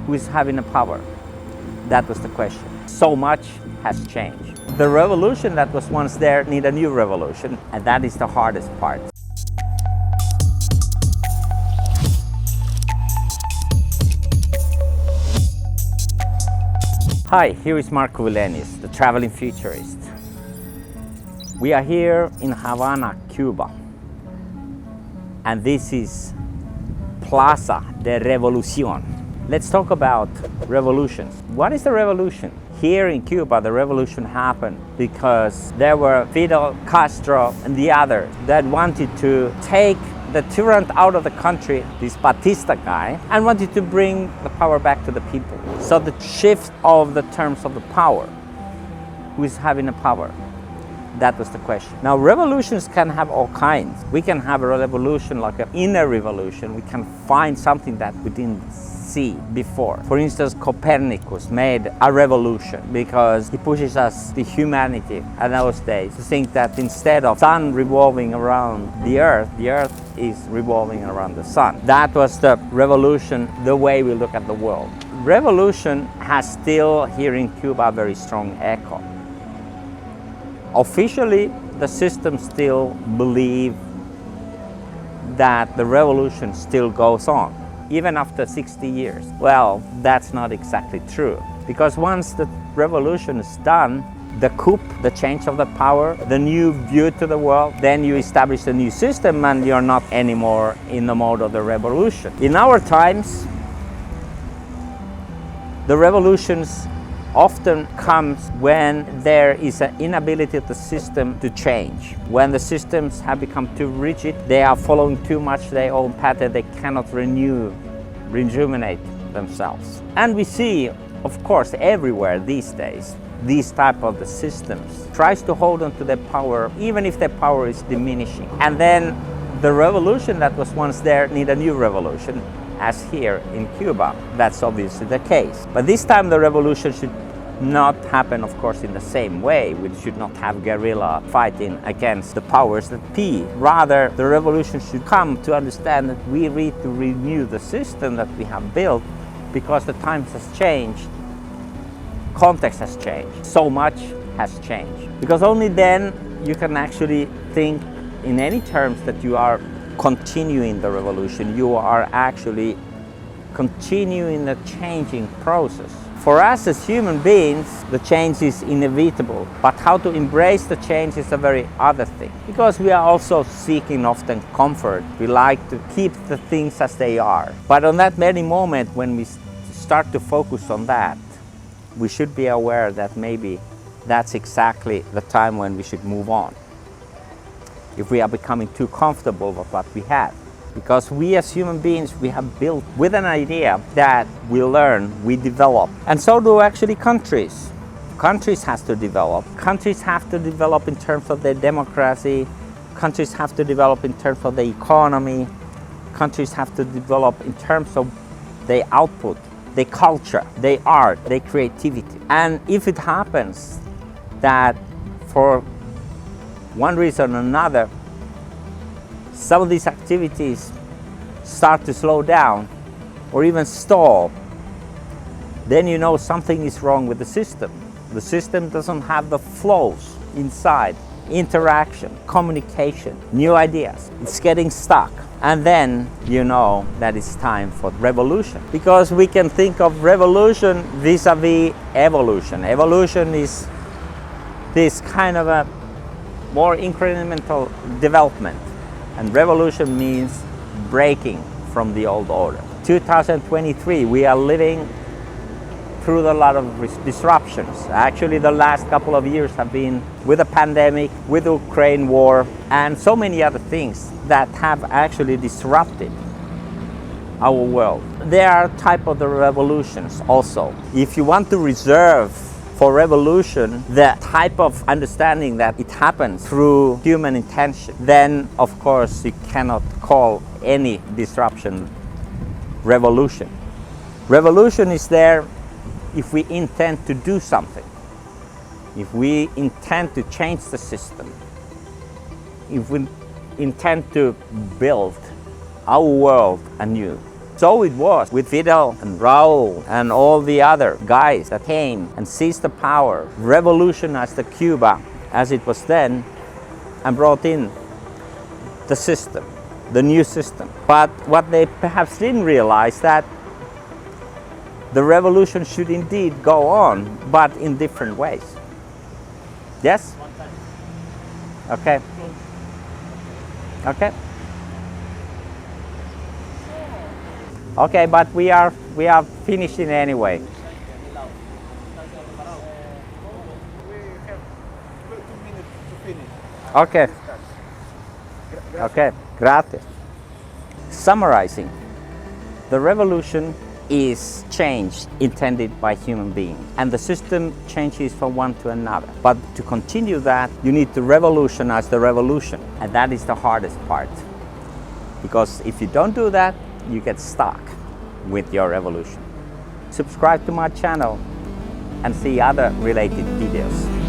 who is having the power? That was the question. So much has changed. The revolution that was once there needs a new revolution, and that is the hardest part. Hi, here is Markku Wilenius, the Traveling Futurist. We are here in Havana, Cuba, and this is Plaza de Revolucion. Let's talk about revolutions. What is the revolution? Here in Cuba, the revolution happened because there were Fidel Castro and the others that wanted to take the tyrant out of the country, this Batista guy, and wanted to bring the power back to the people. So the shift of the terms of the power, who is having the power? That was the question. Now, revolutions can have all kinds. We can have a revolution like an inner revolution. We can find something that we didn't see before. For instance, Copernicus made a revolution because he pushes us, the humanity at those days, to think that instead of sun revolving around the earth is revolving around the sun. That was the revolution, the way we look at the world. Revolution has still here in Cuba a very strong echo. Officially, the system still believe that the revolution still goes on, even after 60 years. Well, that's not exactly true, because once the revolution is done, the coup, the change of the power, the new view to the world, then you establish a new system and you're not anymore in the mode of the revolution. In our times, the revolutions often comes when there is an inability of the system to change. When the systems have become too rigid, they are following too much their own pattern, they cannot rejuvenate themselves. And we see, of course, everywhere these days, these type of the systems tries to hold on to their power, even if their power is diminishing. And then the revolution that was once there need a new revolution, as here in Cuba. That's obviously the case. But this time the revolution should not happen, of course, in the same way. We should not have guerrilla fighting against the powers that be. Rather, the revolution should come to understand that we need to renew the system that we have built because the times has changed, context has changed, so much has changed. Because only then you can actually think in any terms that you are continuing the revolution, you are actually continuing the changing process. For us as human beings, the change is inevitable, but how to embrace the change is a very other thing. Because we are also seeking often comfort. We like to keep the things as they are. But on that very moment when we start to focus on that, we should be aware that maybe that's exactly the time when we should move on. If we are becoming too comfortable with what we have. Because we as human beings, we have built with an idea that we learn, we develop. And so do actually countries. Countries have to develop. Countries have to develop in terms of their democracy. Countries have to develop in terms of the economy. Countries have to develop in terms of their output, their culture, their art, their creativity. And if it happens that for one reason or another, some of these activities start to slow down or even stall, then you know something is wrong with the system. The system doesn't have the flows inside, interaction, communication, new ideas. It's getting stuck. And then you know that it's time for revolution. Because we can think of revolution vis-a-vis evolution. Evolution is this kind of a more incremental development. And revolution means breaking from the old order. 2023, we are living through a lot of disruptions. Actually, the last couple of years have been with the pandemic, with the Ukraine war, and so many other things that have actually disrupted our world. There are type of the revolutions also. If you want to reserve for revolution the type of understanding that it happens through human intention, then of course you cannot call any disruption revolution. Revolution is there if we intend to do something, if we intend to change the system, if we intend to build our world anew. So it was with Fidel and Raul and all the other guys that came and seized the power, revolutionized the Cuba as it was then, and brought in the system, the new system. But what they perhaps didn't realize that the revolution should indeed go on, but in different ways. Yes? Okay. Okay. Okay, but we are finishing anyway. We have 2 minutes to finish. Okay. Okay. Gracias. Summarizing, the revolution is change intended by human beings, and the system changes from one to another. But to continue that, you need to revolutionize the revolution, and that is the hardest part. Because if you don't do that, you get stuck with your revolution. Subscribe to my channel and see other related videos.